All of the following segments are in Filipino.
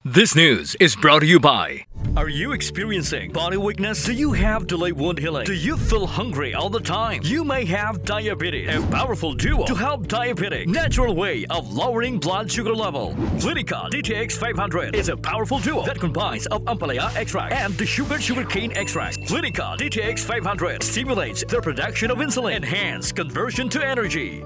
This news is brought to you by... Are you experiencing body weakness? Do you have delayed wound healing? Do you feel hungry all the time? You may have diabetes. A powerful duo to help diabetic. Natural way of lowering blood sugar level. Clinica DTX 500 is a powerful duo that combines of ampalaya extract and the sugarcane extract. Clinica DTX 500 stimulates the production of insulin, enhance conversion to energy.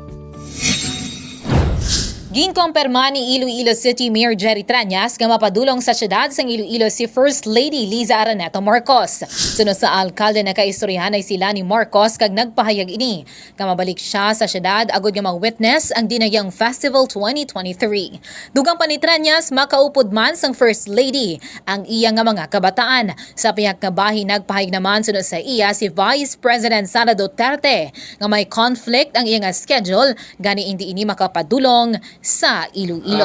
Ginkumpirma ni Iloilo City Mayor Jerry Trañas nga mapadulong sa syudad sang Iloilo si First Lady Liza Marcos. Sunod sa alkalde na kaistoryahan ay sila ni Marcos kag nagpahayag ini nga mabalik siya sa syudad agud nga mag-witness ang Dinagyang Festival 2023. Dugang pa ni Trañas makaupod man sang First Lady ang iya nga mga kabataan. Sa pihak nga bahin nagpahayag naman sunod sa iya si Vice President Sara Duterte nga may conflict ang iya nga schedule gani hindi ini makapadulong sa Iloilo.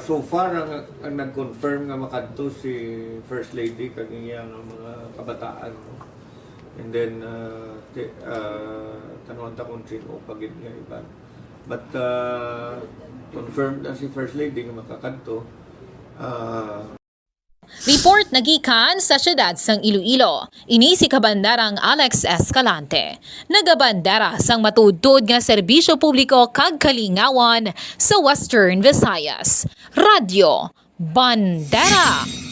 So far, ang nag-confirm nga Makadto si First Lady kag iyang mga kabataan. And then, tanuan ta kung sino pagid nga iba. But, confirmed na si First Lady nga makakadto. Report nagikan sa syudad sang Iloilo. Ini si Kabandarang Alex Escalante. Nagabandera sang matudtod nga serbisyo publiko kag kalingawan sa Western Visayas. Radyo Bandera